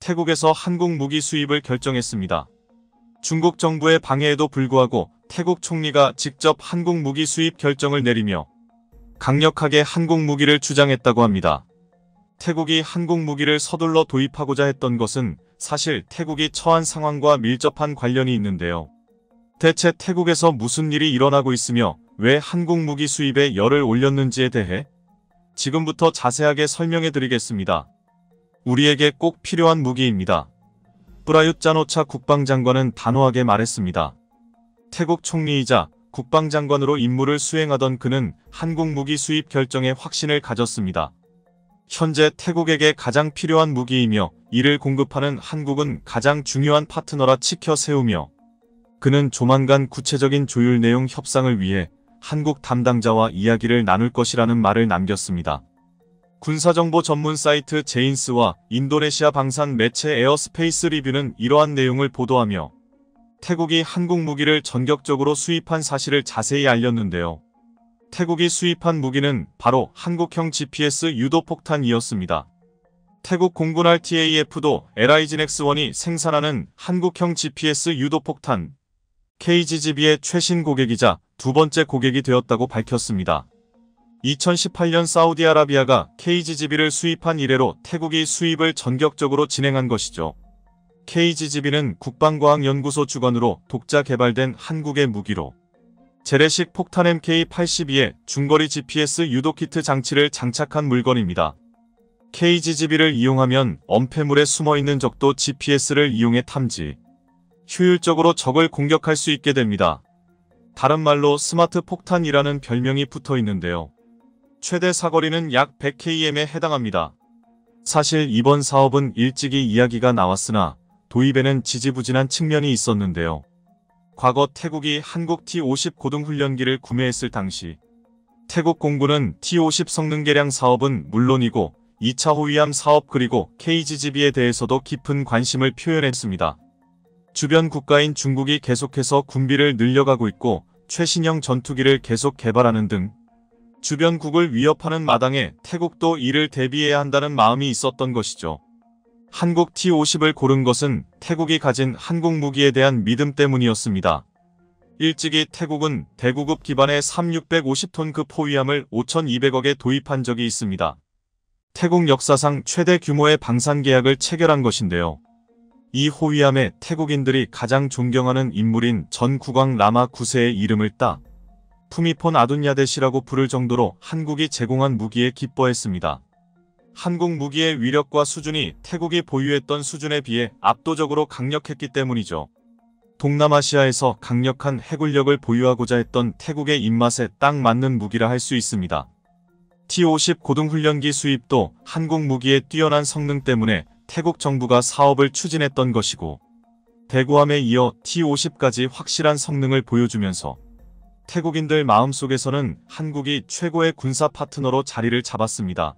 태국에서 한국 무기 수입을 결정했습니다. 중국 정부의 방해에도 불구하고 태국 총리가 직접 한국 무기 수입 결정을 내리며 강력하게 한국 무기를 주장했다고 합니다. 태국이 한국 무기를 서둘러 도입하고자 했던 것은 사실 태국이 처한 상황과 밀접한 관련이 있는데요. 대체 태국에서 무슨 일이 일어나고 있으며 왜 한국 무기 수입에 열을 올렸는지에 대해 지금부터 자세하게 설명해 드리겠습니다. 우리에게 꼭 필요한 무기입니다. 프라윕 짠오차 국방장관은 단호하게 말했습니다. 태국 총리이자 국방장관으로 임무를 수행하던 그는 한국 무기 수입 결정에 확신을 가졌습니다. 현재 태국에게 가장 필요한 무기이며 이를 공급하는 한국은 가장 중요한 파트너라 치켜 세우며 그는 조만간 구체적인 조율 내용 협상을 위해 한국 담당자와 이야기를 나눌 것이라는 말을 남겼습니다. 군사정보 전문 사이트 제인스와 인도네시아 방산 매체 에어스페이스 리뷰는 이러한 내용을 보도하며 태국이 한국 무기를 전격적으로 수입한 사실을 자세히 알렸는데요. 태국이 수입한 무기는 바로 한국형 GPS 유도폭탄이었습니다. 태국 공군 RTAF도 LIGNX-1이 생산하는 한국형 GPS 유도폭탄 KGGB의 최신 고객이자 두 번째 고객이 되었다고 밝혔습니다. 2018년 사우디아라비아가 KGGB를 수입한 이래로 태국이 수입을 전격적으로 진행한 것이죠. KGGB는 국방과학연구소 주관으로 독자 개발된 한국의 무기로 재래식 폭탄 MK82에 중거리 GPS 유도키트 장치를 장착한 물건입니다. KGGB를 이용하면 엄폐물에 숨어있는 적도 GPS를 이용해 탐지, 효율적으로 적을 공격할 수 있게 됩니다. 다른 말로 스마트 폭탄이라는 별명이 붙어 있는데요. 최대 사거리는 약 100km에 해당합니다. 사실 이번 사업은 일찍이 이야기가 나왔으나 도입에는 지지부진한 측면이 있었는데요. 과거 태국이 한국 T-50 고등훈련기를 구매했을 당시 태국 공군은 T-50 성능 개량 사업은 물론이고 2차 호위함 사업 그리고 KGGB에 대해서도 깊은 관심을 표현했습니다. 주변 국가인 중국이 계속해서 군비를 늘려가고 있고 최신형 전투기를 계속 개발하는 등 주변국을 위협하는 마당에 태국도 이를 대비해야 한다는 마음이 있었던 것이죠. 한국 T-50을 고른 것은 태국이 가진 한국 무기에 대한 믿음 때문이었습니다. 일찍이 태국은 대구급 기반의 3650톤급 호위함을 5,200억에 도입한 적이 있습니다. 태국 역사상 최대 규모의 방산 계약을 체결한 것인데요. 이 호위함에 태국인들이 가장 존경하는 인물인 전 국왕 라마 9세의 이름을 따 푸미폰 아둔야데시라고 부를 정도로 한국이 제공한 무기에 기뻐했습니다. 한국 무기의 위력과 수준이 태국이 보유했던 수준에 비해 압도적으로 강력했기 때문이죠. 동남아시아에서 강력한 해군력을 보유하고자 했던 태국의 입맛에 딱 맞는 무기라 할 수 있습니다. T-50 고등훈련기 수입도 한국 무기의 뛰어난 성능 때문에 태국 정부가 사업을 추진했던 것이고 대구함에 이어 T-50까지 확실한 성능을 보여주면서 태국인들 마음속에서는 한국이 최고의 군사 파트너로 자리를 잡았습니다.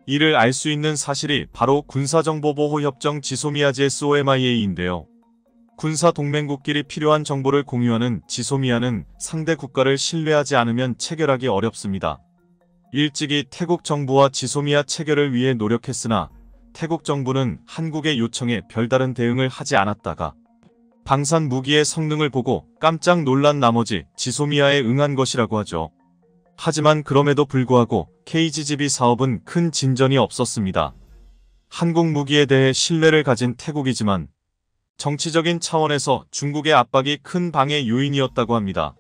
이를 알 수 있는 사실이 바로 군사정보보호협정 지소미아 GSOMIA인데요. 군사동맹국끼리 필요한 정보를 공유하는 지소미아는 상대 국가를 신뢰하지 않으면 체결하기 어렵습니다. 일찍이 태국 정부와 지소미아 체결을 위해 노력했으나 태국 정부는 한국의 요청에 별다른 대응을 하지 않았다가 방산 무기의 성능을 보고 깜짝 놀란 나머지 지소미아에 응한 것이라고 하죠. 하지만 그럼에도 불구하고 KGGB 사업은 큰 진전이 없었습니다. 한국 무기에 대해 신뢰를 가진 태국이지만 정치적인 차원에서 중국의 압박이 큰 방해 요인이었다고 합니다.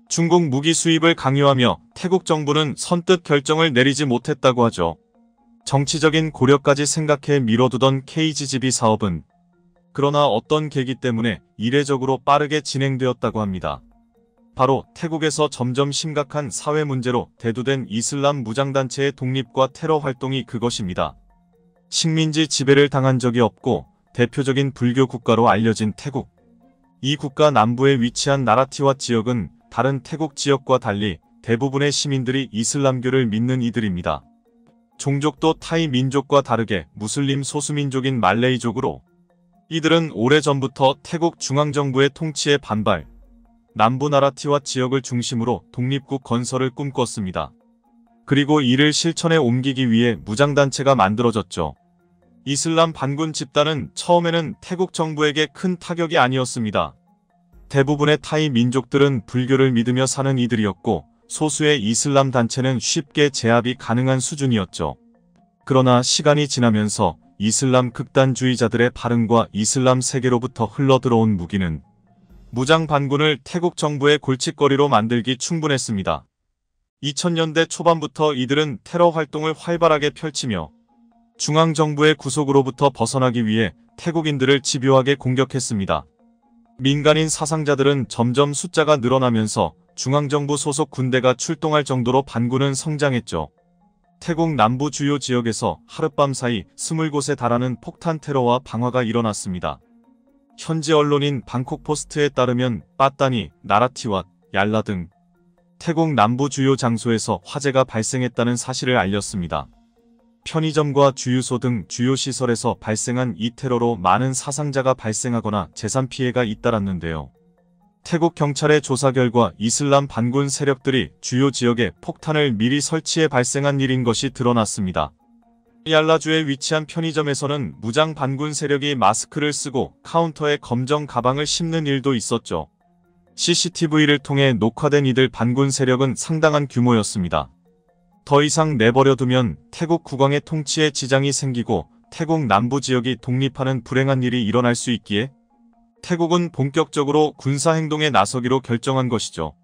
중국 무기 수입을 강요하며 태국 정부는 선뜻 결정을 내리지 못했다고 하죠. 정치적인 고려까지 생각해 미뤄두던 KGGB 사업은 그러나 어떤 계기 때문에 이례적으로 빠르게 진행되었다고 합니다. 바로 태국에서 점점 심각한 사회 문제로 대두된 이슬람 무장단체의 독립과 테러 활동이 그것입니다. 식민지 지배를 당한 적이 없고 대표적인 불교 국가로 알려진 태국. 이 국가 남부에 위치한 나라티와 지역은 다른 태국 지역과 달리 대부분의 시민들이 이슬람교를 믿는 이들입니다. 종족도 타이 민족과 다르게 무슬림 소수민족인 말레이족으로 이들은 오래전부터 태국 중앙정부의 통치에 반발, 남부 나라티와 지역을 중심으로 독립국 건설을 꿈꿨습니다. 그리고 이를 실천에 옮기기 위해 무장단체가 만들어졌죠. 이슬람 반군 집단은 처음에는 태국 정부에게 큰 타격이 아니었습니다. 대부분의 타이 민족들은 불교를 믿으며 사는 이들이었고 소수의 이슬람 단체는 쉽게 제압이 가능한 수준이었죠. 그러나 시간이 지나면서 이슬람 극단주의자들의 발흥과 이슬람 세계로부터 흘러들어온 무기는 무장 반군을 태국 정부의 골칫거리로 만들기 충분했습니다. 2000년대 초반부터 이들은 테러 활동을 활발하게 펼치며 중앙정부의 구속으로부터 벗어나기 위해 태국인들을 집요하게 공격했습니다. 민간인 사상자들은 점점 숫자가 늘어나면서 중앙정부 소속 군대가 출동할 정도로 반군은 성장했죠. 태국 남부 주요 지역에서 하룻밤 사이 20곳에 달하는 폭탄 테러와 방화가 일어났습니다. 현지 언론인 방콕포스트에 따르면 빠따니, 나라티왓, 얄라 등 태국 남부 주요 장소에서 화재가 발생했다는 사실을 알렸습니다. 편의점과 주유소 등 주요 시설에서 발생한 이 테러로 많은 사상자가 발생하거나 재산 피해가 잇따랐는데요. 태국 경찰의 조사 결과 이슬람 반군 세력들이 주요 지역에 폭탄을 미리 설치해 발생한 일인 것이 드러났습니다. 얄라주에 위치한 편의점에서는 무장 반군 세력이 마스크를 쓰고 카운터에 검정 가방을 씹는 일도 있었죠. CCTV를 통해 녹화된 이들 반군 세력은 상당한 규모였습니다. 더 이상 내버려두면 태국 국왕의 통치에 지장이 생기고 태국 남부 지역이 독립하는 불행한 일이 일어날 수 있기에 태국은 본격적으로 군사행동에 나서기로 결정한 것이죠.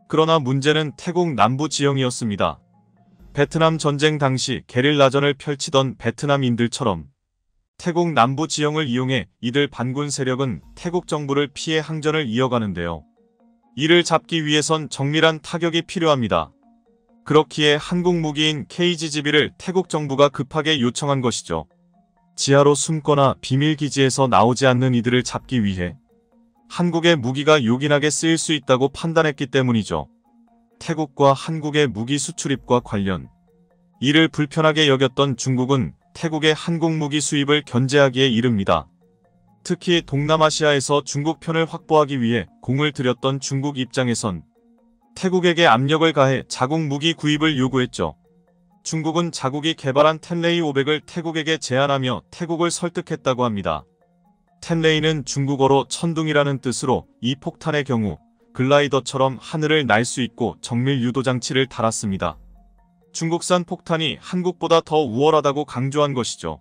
그러나 문제는 태국 남부 지형이었습니다. 베트남 전쟁 당시 게릴라전을 펼치던 베트남인들처럼 태국 남부 지형을 이용해 이들 반군 세력은 태국 정부를 피해 항전을 이어가는데요. 이를 잡기 위해선 정밀한 타격이 필요합니다. 그렇기에 한국 무기인 KGB를 태국 정부가 급하게 요청한 것이죠. 지하로 숨거나 비밀기지에서 나오지 않는 이들을 잡기 위해 한국의 무기가 요긴하게 쓰일 수 있다고 판단했기 때문이죠. 태국과 한국의 무기 수출입과 관련 이를 불편하게 여겼던 중국은 태국의 한국 무기 수입을 견제하기에 이릅니다. 특히 동남아시아에서 중국 편을 확보하기 위해 공을 들였던 중국 입장에선 태국에게 압력을 가해 자국 무기 구입을 요구했죠. 중국은 자국이 개발한 텐레이 500을 태국에게 제안하며 태국을 설득했다고 합니다. 텐레이는 중국어로 천둥이라는 뜻으로 이 폭탄의 경우 글라이더처럼 하늘을 날 수 있고 정밀 유도 장치를 달았습니다. 중국산 폭탄이 한국보다 더 우월하다고 강조한 것이죠.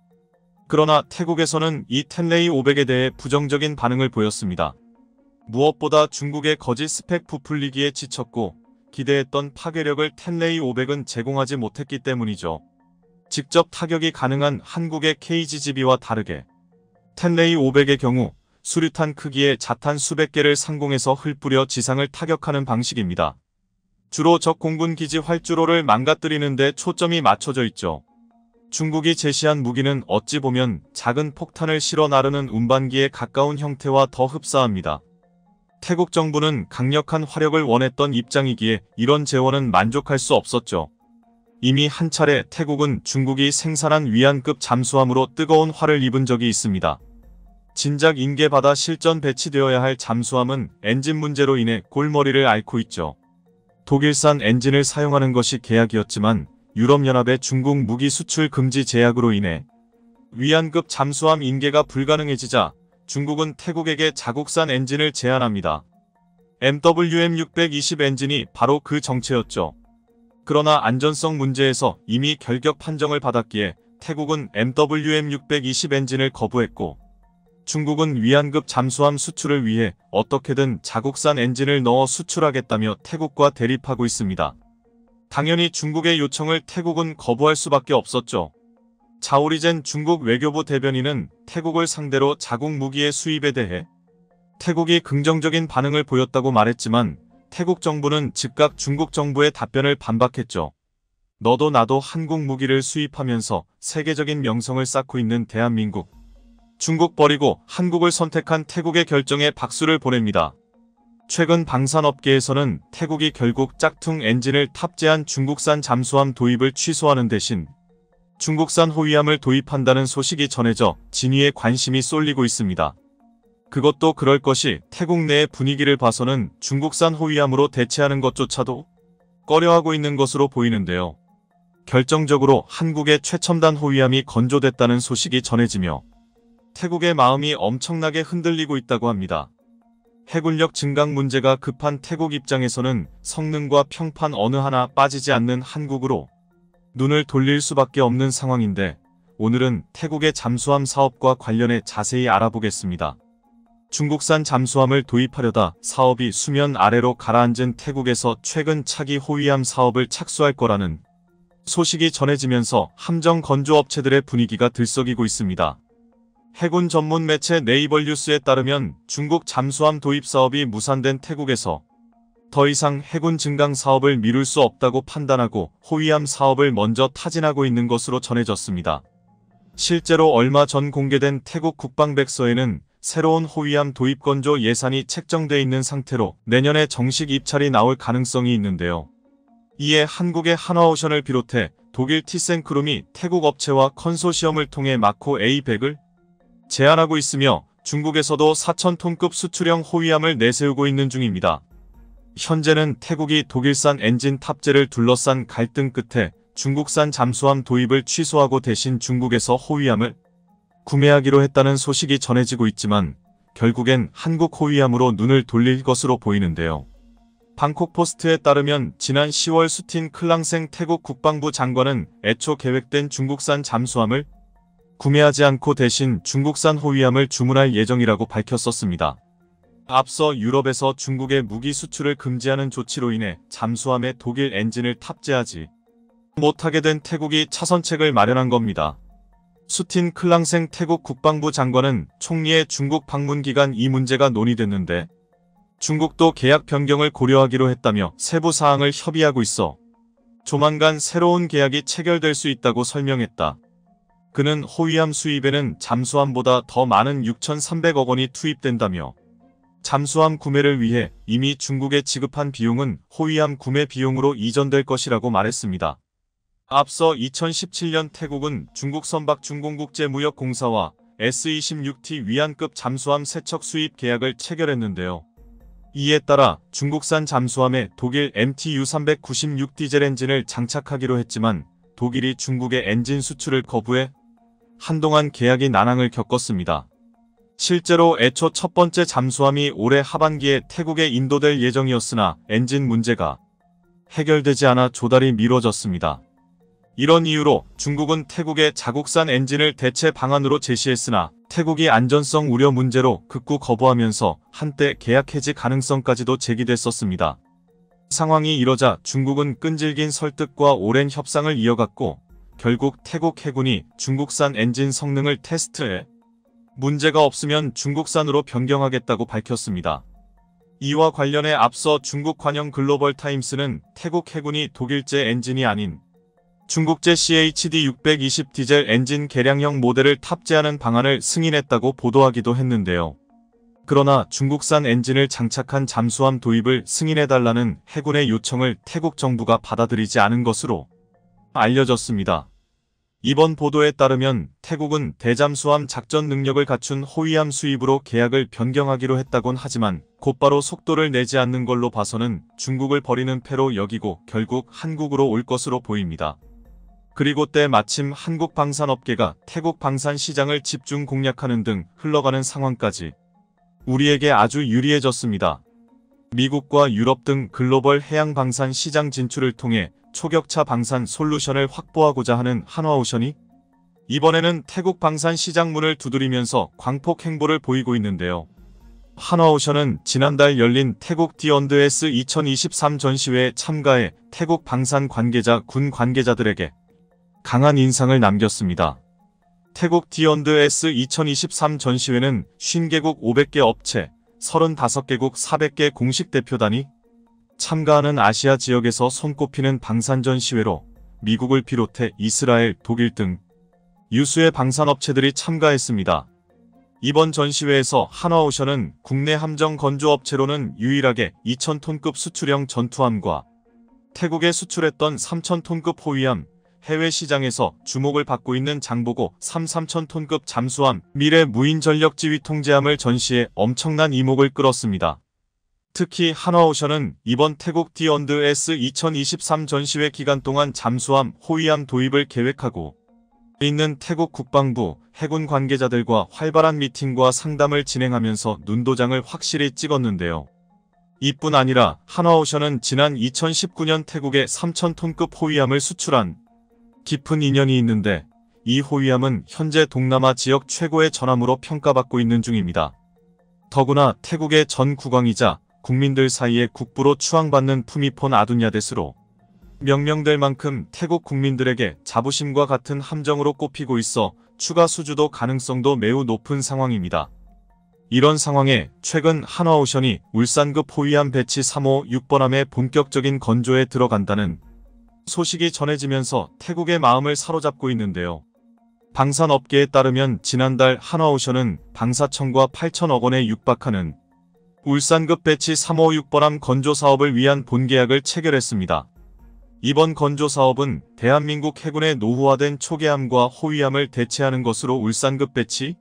그러나 태국에서는 이 텐레이 500에 대해 부정적인 반응을 보였습니다. 무엇보다 중국의 거짓 스펙 부풀리기에 지쳤고 기대했던 파괴력을 텐레이 500은 제공하지 못했기 때문이죠. 직접 타격이 가능한 한국의 KGB와 다르게 텐레이 500의 경우 수류탄 크기의 자탄 수백 개를 상공에서 흩뿌려 지상을 타격하는 방식입니다. 주로 적 공군 기지 활주로를 망가뜨리는 데 초점이 맞춰져 있죠. 중국이 제시한 무기는 어찌 보면 작은 폭탄을 실어 나르는 운반기에 가까운 형태와 더 흡사합니다. 태국 정부는 강력한 화력을 원했던 입장이기에 이런 재원은 만족할 수 없었죠. 이미 한 차례 태국은 중국이 생산한 위안급 잠수함으로 뜨거운 화를 입은 적이 있습니다. 진작 인계받아 실전 배치되어야 할 잠수함은 엔진 문제로 인해 골머리를 앓고 있죠. 독일산 엔진을 사용하는 것이 계약이었지만 유럽연합의 중국 무기 수출 금지 제약으로 인해 위안급 잠수함 인계가 불가능해지자 중국은 태국에게 자국산 엔진을 제안합니다. MWM620 엔진이 바로 그 정체였죠. 그러나 안전성 문제에서 이미 결격 판정을 받았기에 태국은 MWM620 엔진을 거부했고 중국은 위안급 잠수함 수출을 위해 어떻게든 자국산 엔진을 넣어 수출하겠다며 태국과 대립하고 있습니다. 당연히 중국의 요청을 태국은 거부할 수밖에 없었죠. 자오리젠 중국 외교부 대변인은 태국을 상대로 자국 무기의 수입에 대해 태국이 긍정적인 반응을 보였다고 말했지만 태국 정부는 즉각 중국 정부의 답변을 반박했죠. 너도 나도 한국 무기를 수입하면서 세계적인 명성을 쌓고 있는 대한민국. 중국 버리고 한국을 선택한 태국의 결정에 박수를 보냅니다. 최근 방산업계에서는 태국이 결국 짝퉁 엔진을 탑재한 중국산 잠수함 도입을 취소하는 대신 중국산 호위함을 도입한다는 소식이 전해져 진위에 관심이 쏠리고 있습니다. 그것도 그럴 것이 태국 내의 분위기를 봐서는 중국산 호위함으로 대체하는 것조차도 꺼려하고 있는 것으로 보이는데요. 결정적으로 한국의 최첨단 호위함이 건조됐다는 소식이 전해지며 태국의 마음이 엄청나게 흔들리고 있다고 합니다. 해군력 증강 문제가 급한 태국 입장에서는 성능과 평판 어느 하나 빠지지 않는 한국으로 눈을 돌릴 수밖에 없는 상황인데, 오늘은 태국의 잠수함 사업과 관련해 자세히 알아보겠습니다. 중국산 잠수함을 도입하려다 사업이 수면 아래로 가라앉은 태국에서 최근 차기 호위함 사업을 착수할 거라는 소식이 전해지면서 함정 건조업체들의 분위기가 들썩이고 있습니다. 해군 전문 매체 네이버뉴스에 따르면 중국 잠수함 도입 사업이 무산된 태국에서 더 이상 해군 증강 사업을 미룰 수 없다고 판단하고 호위함 사업을 먼저 타진하고 있는 것으로 전해졌습니다. 실제로 얼마 전 공개된 태국 국방백서에는 새로운 호위함 도입 건조 예산이 책정돼 있는 상태로 내년에 정식 입찰이 나올 가능성이 있는데요. 이에 한국의 한화오션을 비롯해 독일 티센크룸이 태국 업체와 컨소시엄을 통해 마코 A100을 제안하고 있으며, 중국에서도 4,000톤급 수출형 호위함을 내세우고 있는 중입니다. 현재는 태국이 독일산 엔진 탑재를 둘러싼 갈등 끝에 중국산 잠수함 도입을 취소하고 대신 중국에서 호위함을 구매하기로 했다는 소식이 전해지고 있지만, 결국엔 한국 호위함으로 눈을 돌릴 것으로 보이는데요. 방콕포스트에 따르면 지난 10월 수틴 클랑생 태국 국방부 장관은 애초 계획된 중국산 잠수함을 구매하지 않고 대신 중국산 호위함을 주문할 예정이라고 밝혔었습니다. 앞서 유럽에서 중국의 무기 수출을 금지하는 조치로 인해 잠수함에 독일 엔진을 탑재하지 못하게 된 태국이 차선책을 마련한 겁니다. 수틴 클랑생 태국 국방부 장관은 총리의 중국 방문 기간 이 문제가 논의됐는데 중국도 계약 변경을 고려하기로 했다며 세부 사항을 협의하고 있어 조만간 새로운 계약이 체결될 수 있다고 설명했다. 그는 호위함 수입에는 잠수함보다 더 많은 6,300억 원이 투입된다며 잠수함 구매를 위해 이미 중국에 지급한 비용은 호위함 구매 비용으로 이전될 것이라고 말했습니다. 앞서 2017년 태국은 중국 선박중공국제무역공사와 S-26T 위안급 잠수함 세척 수입 계약을 체결했는데요. 이에 따라 중국산 잠수함에 독일 MTU-396 디젤 엔진을 장착하기로 했지만 독일이 중국의 엔진 수출을 거부해 한동안 계약이 난항을 겪었습니다. 실제로 애초 첫 번째 잠수함이 올해 하반기에 태국에 인도될 예정이었으나 엔진 문제가 해결되지 않아 조달이 미뤄졌습니다. 이런 이유로 중국은 태국에 자국산 엔진을 대체 방안으로 제시했으나 태국이 안전성 우려 문제로 극구 거부하면서 한때 계약 해지 가능성까지도 제기됐었습니다. 상황이 이러자 중국은 끈질긴 설득과 오랜 협상을 이어갔고 결국 태국 해군이 중국산 엔진 성능을 테스트해 문제가 없으면 중국산으로 변경하겠다고 밝혔습니다. 이와 관련해 앞서 중국 관영 글로벌 타임스는 태국 해군이 독일제 엔진이 아닌 중국제 CHD620 디젤 엔진 개량형 모델을 탑재하는 방안을 승인했다고 보도하기도 했는데요. 그러나 중국산 엔진을 장착한 잠수함 도입을 승인해달라는 해군의 요청을 태국 정부가 받아들이지 않은 것으로 알려졌습니다. 이번 보도에 따르면 태국은 대잠수함 작전 능력을 갖춘 호위함 수입으로 계약을 변경하기로 했다곤 하지만 곧바로 속도를 내지 않는 걸로 봐서는 중국을 버리는 패로 여기고 결국 한국으로 올 것으로 보입니다. 그리고 때마침 한국 방산업계가 태국 방산 시장을 집중 공략하는 등 흘러가는 상황까지 우리에게 아주 유리해졌습니다. 미국과 유럽 등 글로벌 해양 방산 시장 진출을 통해 초격차 방산 솔루션을 확보하고자 하는 한화오션이 이번에는 태국 방산 시장 문을 두드리면서 광폭 행보를 보이고 있는데요. 한화오션은 지난달 열린 태국 디언드S 2023 전시회에 참가해 태국 방산 관계자, 군 관계자들에게 강한 인상을 남겼습니다. 태국 디언드S 2023 전시회는 50개국 500개 업체, 35개국 400개 공식 대표단이 참가하는 아시아 지역에서 손꼽히는 방산 전시회로 미국을 비롯해 이스라엘, 독일 등 유수의 방산업체들이 참가했습니다. 이번 전시회에서 한화오션은 국내 함정 건조업체로는 유일하게 2,000톤급 수출형 전투함과 태국에 수출했던 3,000톤급 호위함, 해외 시장에서 주목을 받고 있는 장보고 3,000톤급 잠수함, 미래 무인 전력 지휘 통제함을 전시해 엄청난 이목을 끌었습니다. 특히 한화오션은 이번 태국 D&S 2023 전시회 기간 동안 잠수함, 호위함 도입을 계획하고 있는 태국 국방부, 해군 관계자들과 활발한 미팅과 상담을 진행하면서 눈도장을 확실히 찍었는데요. 이뿐 아니라 한화오션은 지난 2019년 태국에 3,000톤급 호위함을 수출한 깊은 인연이 있는데 이 호위함은 현재 동남아 지역 최고의 전함으로 평가받고 있는 중입니다. 더구나 태국의 전 국왕이자 국민들 사이에 국부로 추앙받는 푸미폰 아둔야댓으로 명명될 만큼 태국 국민들에게 자부심과 같은 함정으로 꼽히고 있어 추가 수주도 가능성도 매우 높은 상황입니다. 이런 상황에 최근 한화오션이 울산급 호위함 배치 3호 6번함의 본격적인 건조에 들어간다는 소식이 전해지면서 태국의 마음을 사로잡고 있는데요. 방산업계에 따르면 지난달 한화오션은 방사청과 8천억 원에 육박하는 울산급 배치 3호 6번함 건조 사업을 위한 본계약을 체결했습니다. 이번 건조 사업은 대한민국 해군의 노후화된 초계함과 호위함을 대체하는 것으로 울산급 배치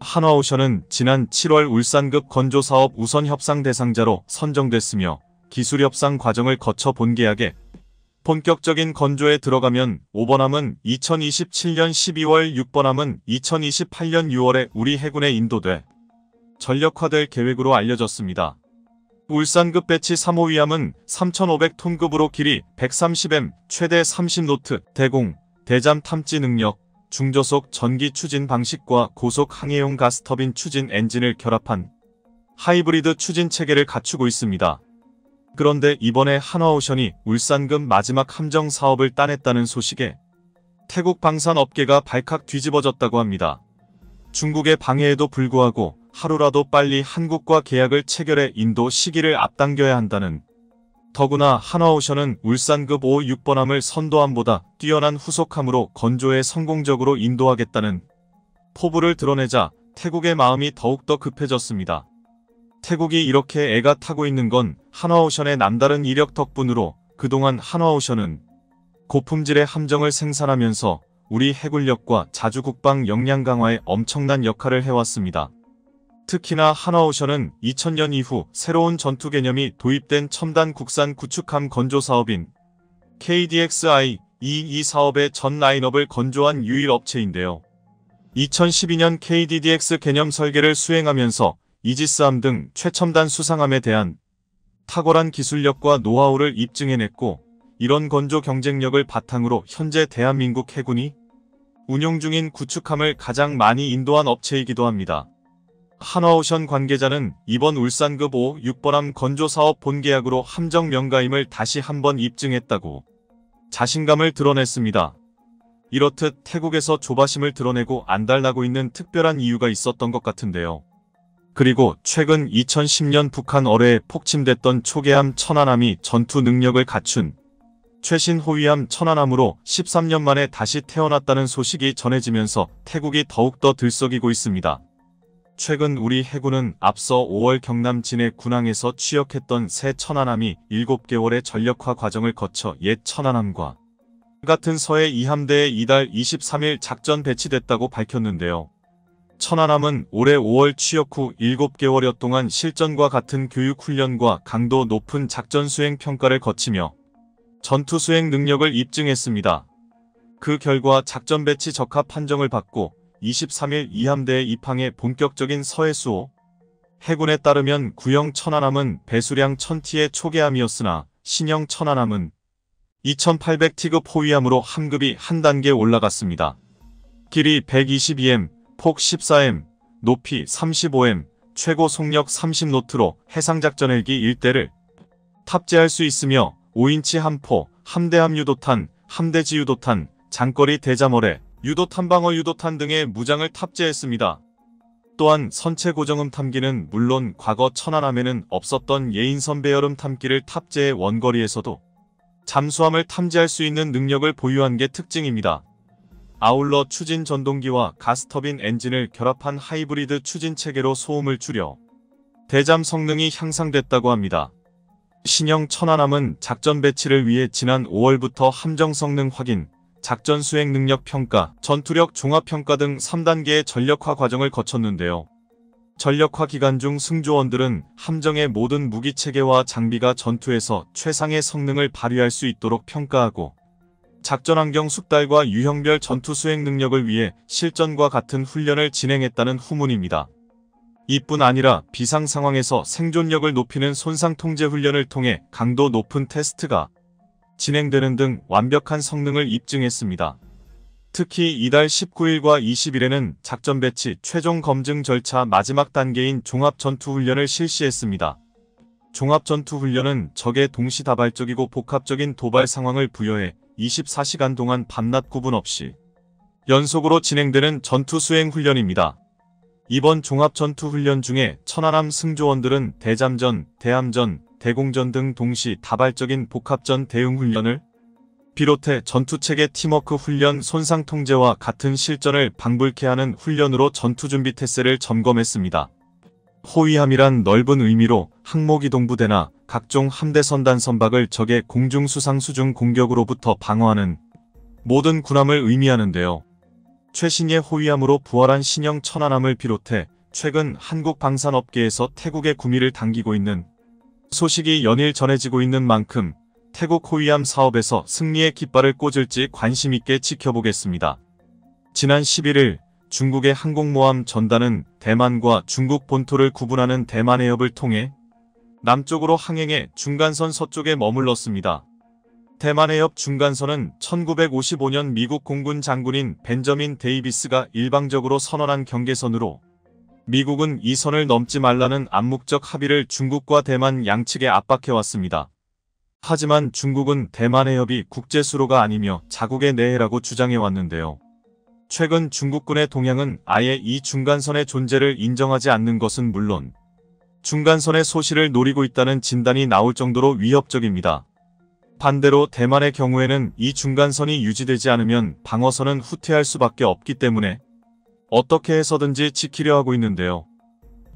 한화오션은 지난 7월 울산급 건조 사업 우선 협상 대상자로 선정됐으며 기술 협상 과정을 거쳐 본계약에 본격적인 건조에 들어가면 5번함은 2027년 12월, 6번함은 2028년 6월에 우리 해군에 인도돼 전력화될 계획으로 알려졌습니다. 울산급 배치 3호 위함은 3,500톤급으로 길이 130m, 최대 30노트, 대공, 대잠 탐지 능력, 중저속 전기 추진 방식과 고속 항해용 가스터빈 추진 엔진을 결합한 하이브리드 추진 체계를 갖추고 있습니다. 그런데 이번에 한화오션이 울산급 마지막 함정 사업을 따냈다는 소식에 태국 방산업계가 발칵 뒤집어졌다고 합니다. 중국의 방해에도 불구하고 하루라도 빨리 한국과 계약을 체결해 인도 시기를 앞당겨야 한다는, 더구나 한화오션은 울산급 5, 6번함을 선도함보다 뛰어난 후속함으로 건조에 성공적으로 인도하겠다는 포부를 드러내자 태국의 마음이 더욱더 급해졌습니다. 태국이 이렇게 애가 타고 있는 건 한화오션의 남다른 이력 덕분으로 그동안 한화오션은 고품질의 함정을 생산하면서 우리 해군력과 자주국방 역량 강화에 엄청난 역할을 해왔습니다. 특히나 한화오션은 2000년 이후 새로운 전투 개념이 도입된 첨단 국산 구축함 건조 사업인 KDXI-22 사업의 전 라인업을 건조한 유일 업체인데요. 2012년 KDDX 개념 설계를 수행하면서 이지스함 등 최첨단 수상함에 대한 탁월한 기술력과 노하우를 입증해냈고, 이런 건조 경쟁력을 바탕으로 현재 대한민국 해군이 운용 중인 구축함을 가장 많이 인도한 업체이기도 합니다. 한화오션 관계자는 이번 울산급 5, 6번함 건조사업 본계약으로 함정 명가임을 다시 한번 입증했다고 자신감을 드러냈습니다. 이렇듯 태국에서 조바심을 드러내고 안달나고 있는 특별한 이유가 있었던 것 같은데요. 그리고 최근 2010년 북한 어뢰에 폭침됐던 초계함 천안함이 전투 능력을 갖춘 최신 호위함 천안함으로 13년 만에 다시 태어났다는 소식이 전해지면서 태국이 더욱더 들썩이고 있습니다. 최근 우리 해군은 앞서 5월 경남 진해 군항에서 취역했던 새 천안함이 7개월의 전력화 과정을 거쳐 옛 천안함과 같은 서해 2함대에 이달 23일 작전 배치됐다고 밝혔는데요. 천안함은 올해 5월 취역 후 7개월여 동안 실전과 같은 교육훈련과 강도 높은 작전 수행 평가를 거치며 전투 수행 능력을 입증했습니다. 그 결과 작전 배치 적합 판정을 받고 23일 2함대에 입항해 본격적인 서해 수호. 해군에 따르면 구형 천안함은 배수량 1000T의 초계함이었으나 신형 천안함은 2800T급 호위함으로 함급이 한 단계 올라갔습니다. 길이 122m, 폭 14m, 높이 35m, 최고 속력 30노트로 해상작전 헬기 1대를 탑재할 수 있으며 5인치 함포, 함대함 유도탄, 함대지 유도탄, 장거리 대잠어뢰, 유도탄 방어 유도탄 등의 무장을 탑재했습니다. 또한 선체 고정음 탐기는 물론 과거 천안함에는 없었던 예인선 배열음 탐기를 탑재해 원거리에서도 잠수함을 탐지할 수 있는 능력을 보유한 게 특징입니다. 아울러 추진 전동기와 가스터빈 엔진을 결합한 하이브리드 추진 체계로 소음을 줄여 대잠 성능이 향상됐다고 합니다. 신형 천안함은 작전 배치를 위해 지난 5월부터 함정 성능 확인, 작전 수행 능력 평가, 전투력 종합 평가 등 3단계의 전력화 과정을 거쳤는데요. 전력화 기간 중 승조원들은 함정의 모든 무기 체계와 장비가 전투에서 최상의 성능을 발휘할 수 있도록 평가하고 작전 환경 숙달과 유형별 전투 수행 능력을 위해 실전과 같은 훈련을 진행했다는 후문입니다. 이뿐 아니라 비상 상황에서 생존력을 높이는 손상 통제 훈련을 통해 강도 높은 테스트가 진행되는 등 완벽한 성능을 입증했습니다. 특히 이달 19일과 20일에는 작전 배치 최종 검증 절차 마지막 단계인 종합전투훈련을 실시했습니다. 종합전투훈련은 적의 동시다발적이고 복합적인 도발 상황을 부여해 24시간 동안 밤낮 구분 없이 연속으로 진행되는 전투수행 훈련입니다. 이번 종합전투훈련 중에 천안함 승조원들은 대잠전, 대함전, 대공전 등 동시 다발적인 복합전 대응 훈련을 비롯해 전투체계 팀워크 훈련, 손상 통제와 같은 실전을 방불케 하는 훈련으로 전투준비 태세를 점검했습니다. 호위함이란 넓은 의미로 항모기동부대나 각종 함대 선단 선박을 적의 공중수상 수중 공격으로부터 방어하는 모든 군함을 의미하는데요. 최신의 호위함으로 부활한 신형 천안함을 비롯해 최근 한국 방산업계에서 태국의 구미를 당기고 있는 소식이 연일 전해지고 있는 만큼 태국 호위함 사업에서 승리의 깃발을 꽂을지 관심 있게 지켜보겠습니다. 지난 11일 중국의 항공모함 전단은 대만과 중국 본토를 구분하는 대만 해협을 통해 남쪽으로 항행해 중간선 서쪽에 머물렀습니다. 대만 해협 중간선은 1955년 미국 공군 장군인 벤저민 데이비스가 일방적으로 선언한 경계선으로 미국은 이 선을 넘지 말라는 암묵적 합의를 중국과 대만 양측에 압박해왔습니다. 하지만 중국은 대만 해협이 국제수로가 아니며 자국의 내해라고 주장해왔는데요. 최근 중국군의 동향은 아예 이 중간선의 존재를 인정하지 않는 것은 물론 중간선의 소실을 노리고 있다는 진단이 나올 정도로 위협적입니다. 반대로 대만의 경우에는 이 중간선이 유지되지 않으면 방어선은 후퇴할 수밖에 없기 때문에 어떻게 해서든지 지키려 하고 있는데요.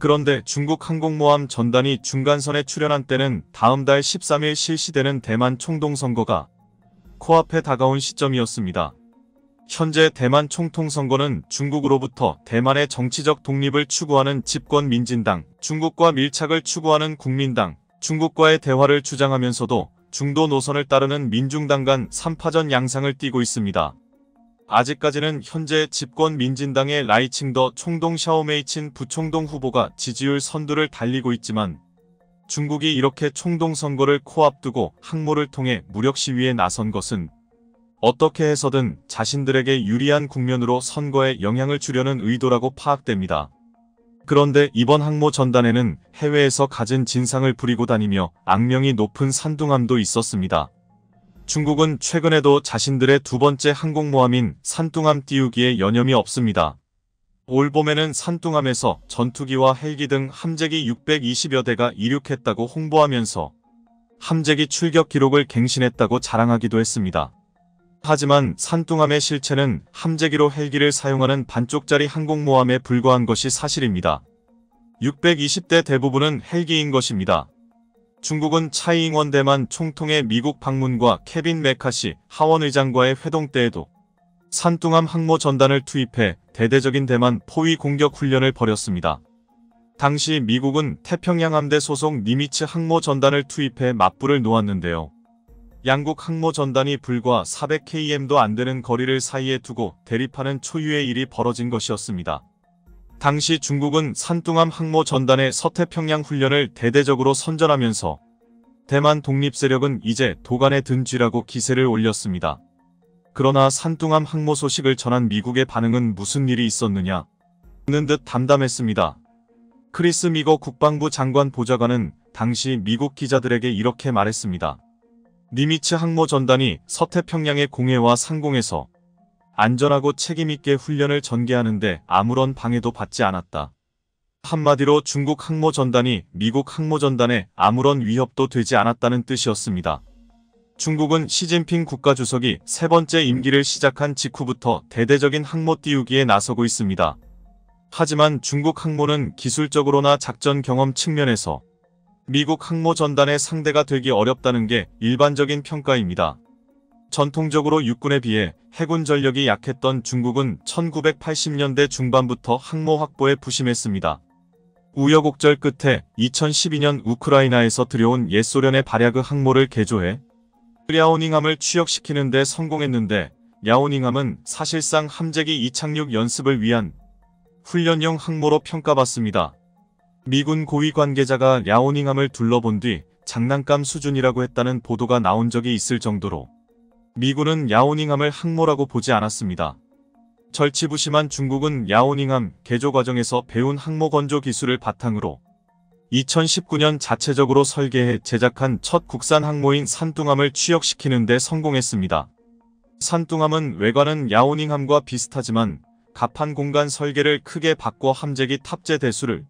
그런데 중국 항공모함 전단이 중간선에 출현한 때는 다음 달 13일 실시되는 대만 총동선거가 코앞에 다가온 시점이었습니다. 현재 대만 총통선거는 중국으로부터 대만의 정치적 독립을 추구하는 집권민진당, 중국과 밀착을 추구하는 국민당, 중국과의 대화를 주장하면서도 중도 노선을 따르는 민중당 간 3파전 양상을 띠고 있습니다. 아직까지는 현재 집권 민진당의 라이칭더 총동 샤오메이친 부총동 후보가 지지율 선두를 달리고 있지만 중국이 이렇게 총동 선거를 코앞두고 항모를 통해 무력 시위에 나선 것은 어떻게 해서든 자신들에게 유리한 국면으로 선거에 영향을 주려는 의도라고 파악됩니다. 그런데 이번 항모 전단에는 해외에서 갖은 진상을 부리고 다니며 악명이 높은 산둥함도 있었습니다. 중국은 최근에도 자신들의 두 번째 항공모함인 산둥함 띄우기에 여념이 없습니다. 올 봄에는 산둥함에서 전투기와 헬기 등 함재기 620여 대가 이륙했다고 홍보하면서 함재기 출격 기록을 갱신했다고 자랑하기도 했습니다. 하지만 산둥함의 실체는 함재기로 헬기를 사용하는 반쪽짜리 항공모함에 불과한 것이 사실입니다. 620대 대부분은 헬기인 것입니다. 중국은 차이잉원 대만 총통의 미국 방문과 케빈 메카시 하원 의장과의 회동 때에도 산둥함 항모 전단을 투입해 대대적인 대만 포위 공격 훈련을 벌였습니다. 당시 미국은 태평양 함대 소속 니미츠 항모 전단을 투입해 맞불을 놓았는데요. 양국 항모 전단이 불과 400km도 안 되는 거리를 사이에 두고 대립하는 초유의 일이 벌어진 것이었습니다. 당시 중국은 산둥함 항모 전단의 서태평양 훈련을 대대적으로 선전하면서 대만 독립세력은 이제 도간에 든 쥐라고 기세를 올렸습니다. 그러나 산둥함 항모 소식을 전한 미국의 반응은 무슨 일이 있었느냐 는 듯 담담했습니다. 크리스 미거 국방부 장관 보좌관은 당시 미국 기자들에게 이렇게 말했습니다. 니미츠 항모 전단이 서태평양의 공해와 상공에서 안전하고 책임있게 훈련을 전개하는데 아무런 방해도 받지 않았다. 한마디로 중국 항모 전단이 미국 항모 전단에 아무런 위협도 되지 않았다는 뜻이었습니다. 중국은 시진핑 국가주석이 세 번째 임기를 시작한 직후부터 대대적인 항모 띄우기에 나서고 있습니다. 하지만 중국 항모는 기술적으로나 작전 경험 측면에서 미국 항모 전단의 상대가 되기 어렵다는 게 일반적인 평가입니다. 전통적으로 육군에 비해 해군 전력이 약했던 중국은 1980년대 중반부터 항모 확보에 부심했습니다. 우여곡절 끝에 2012년 우크라이나에서 들여온 옛소련의 발야그 항모를 개조해 랴오닝함을 취역시키는 데 성공했는데, 랴오닝함은 사실상 함재기 이착륙 연습을 위한 훈련용 항모로 평가받습니다. 미군 고위 관계자가 랴오닝함을 둘러본 뒤 장난감 수준이라고 했다는 보도가 나온 적이 있을 정도로 미군은 랴오닝함을 항모라고 보지 않았습니다. 절치부심한 중국은 랴오닝함 개조 과정에서 배운 항모 건조 기술을 바탕으로 2019년 자체적으로 설계해 제작한 첫 국산 항모인 산둥함을 취역시키는 데 성공했습니다. 산둥함은 외관은 랴오닝함과 비슷하지만 갑판 공간 설계를 크게 바꿔 함재기 탑재 대수를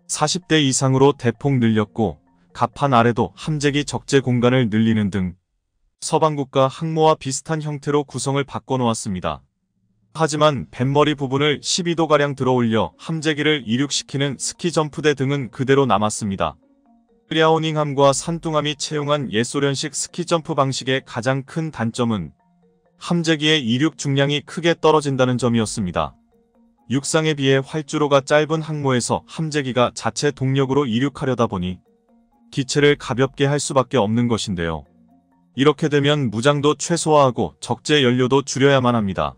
40대 이상으로 대폭 늘렸고, 갑판 아래도 함재기 적재 공간을 늘리는 등 서방국가 항모와 비슷한 형태로 구성을 바꿔놓았습니다. 하지만 뱃머리 부분을 12도가량 들어올려 함재기를 이륙시키는 스키점프대 등은 그대로 남았습니다. 랴오닝함과 산둥함이 채용한 옛소련식 스키점프 방식의 가장 큰 단점은 함재기의 이륙 중량이 크게 떨어진다는 점이었습니다. 육상에 비해 활주로가 짧은 항모에서 함재기가 자체 동력으로 이륙하려다 보니 기체를 가볍게 할 수밖에 없는 것인데요. 이렇게 되면 무장도 최소화하고 적재 연료도 줄여야만 합니다.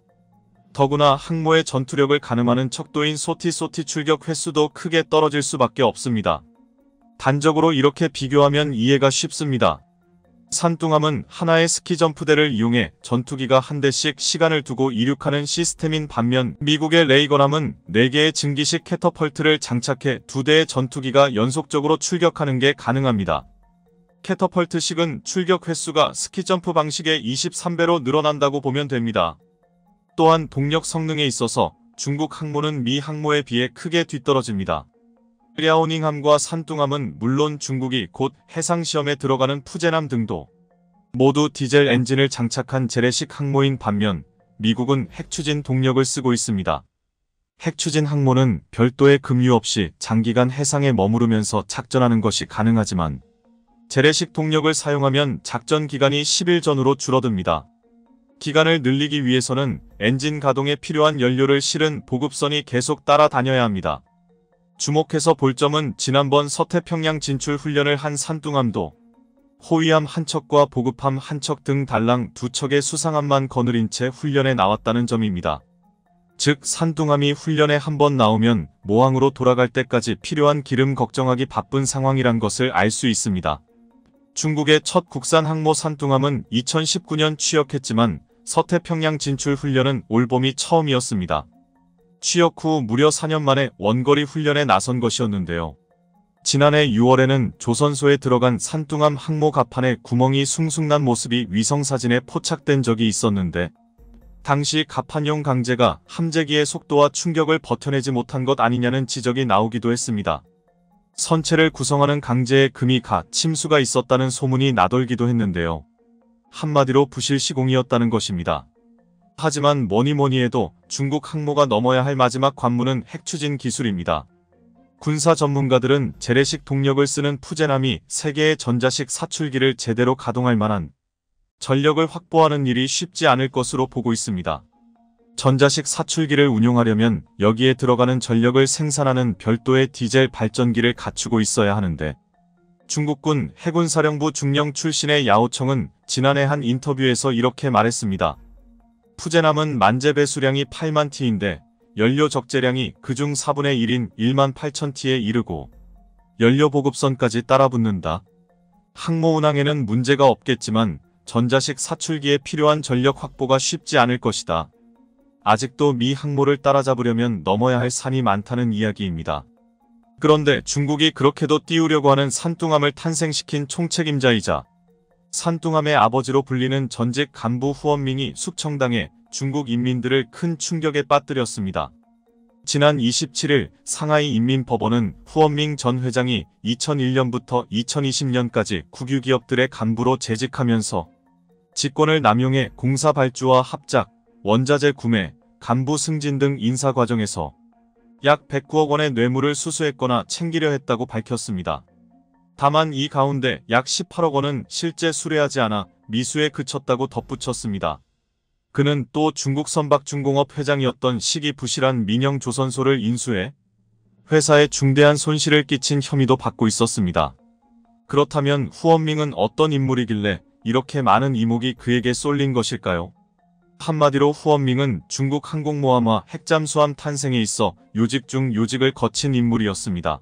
더구나 항모의 전투력을 가늠하는 척도인 소티 출격 횟수도 크게 떨어질 수밖에 없습니다. 단적으로 이렇게 비교하면 이해가 쉽습니다. 산둥함은 하나의 스키점프대를 이용해 전투기가 한 대씩 시간을 두고 이륙하는 시스템인 반면, 미국의 레이건함은 4개의 증기식 캐터펄트를 장착해 2대의 전투기가 연속적으로 출격하는 게 가능합니다. 캐터펄트식은 출격 횟수가 스키점프 방식의 23배로 늘어난다고 보면 됩니다. 또한 동력 성능에 있어서 중국 항모는 미 항모에 비해 크게 뒤떨어집니다. 랴오닝함과 산둥함은 물론 중국이 곧 해상시험에 들어가는 푸젠함 등도 모두 디젤 엔진을 장착한 재래식 항모인 반면, 미국은 핵추진 동력을 쓰고 있습니다. 핵추진 항모는 별도의 급유 없이 장기간 해상에 머무르면서 작전하는 것이 가능하지만, 재래식 동력을 사용하면 작전 기간이 10일 전후로 줄어듭니다. 기간을 늘리기 위해서는 엔진 가동에 필요한 연료를 실은 보급선이 계속 따라다녀야 합니다. 주목해서 볼 점은 지난번 서태평양 진출 훈련을 한 산둥함도 호위함 한 척과 보급함 한 척 등 달랑 2척의 수상함만 거느린 채 훈련에 나왔다는 점입니다. 즉 산둥함이 훈련에 한번 나오면 모항으로 돌아갈 때까지 필요한 기름 걱정하기 바쁜 상황이란 것을 알 수 있습니다. 중국의 첫 국산 항모 산둥함은 2019년 취역했지만 서태평양 진출 훈련은 올봄이 처음이었습니다. 취역 후 무려 4년 만에 원거리 훈련에 나선 것이었는데요. 지난해 6월에는 조선소에 들어간 산둥함 항모 갑판에 구멍이 숭숭 난 모습이 위성사진에 포착된 적이 있었는데, 당시 갑판용 강재가 함재기의 속도와 충격을 버텨내지 못한 것 아니냐는 지적이 나오기도 했습니다. 선체를 구성하는 강재에 금이 가 침수가 있었다는 소문이 나돌기도 했는데요. 한마디로 부실 시공이었다는 것입니다. 하지만 뭐니 해도 중국 항모가 넘어야 할 마지막 관문은 핵추진 기술입니다. 군사 전문가들은 재래식 동력을 쓰는 푸젠함이 세계의 전자식 사출기를 제대로 가동할 만한 전력을 확보하는 일이 쉽지 않을 것으로 보고 있습니다. 전자식 사출기를 운용하려면 여기에 들어가는 전력을 생산하는 별도의 디젤 발전기를 갖추고 있어야 하는데, 중국군 해군사령부 중령 출신의 야오청은 지난해 한 인터뷰에서 이렇게 말했습니다. 푸젠함은 만재 배수량이 8만 T인데 연료 적재량이 그중 4분의 1인 1만 8천 T에 이르고 연료 보급선까지 따라붙는다. 항모 운항에는 문제가 없겠지만 전자식 사출기에 필요한 전력 확보가 쉽지 않을 것이다. 아직도 미 항모를 따라잡으려면 넘어야 할 산이 많다는 이야기입니다. 그런데 중국이 그렇게도 띄우려고 하는 산둥함을 탄생시킨 총책임자이자 산둥함의 아버지로 불리는 전직 간부 후원밍이 숙청당해 중국 인민들을 큰 충격에 빠뜨렸습니다. 지난 27일 상하이 인민법원은 후원밍 전 회장이 2001년부터 2020년까지 국유기업들의 간부로 재직하면서 직권을 남용해 공사 발주와 합작, 원자재 구매, 간부 승진 등 인사 과정에서 약 109억 원의 뇌물을 수수했거나 챙기려 했다고 밝혔습니다. 다만 이 가운데 약 18억 원은 실제 수뢰하지 않아 미수에 그쳤다고 덧붙였습니다. 그는 또 중국 선박중공업 회장이었던 시기 부실한 민영 조선소를 인수해 회사에 중대한 손실을 끼친 혐의도 받고 있었습니다. 그렇다면 후원밍은 어떤 인물이길래 이렇게 많은 이목이 그에게 쏠린 것일까요? 한마디로 후원밍은 중국 항공모함과 핵잠수함 탄생에 있어 요직 중 요직을 거친 인물이었습니다.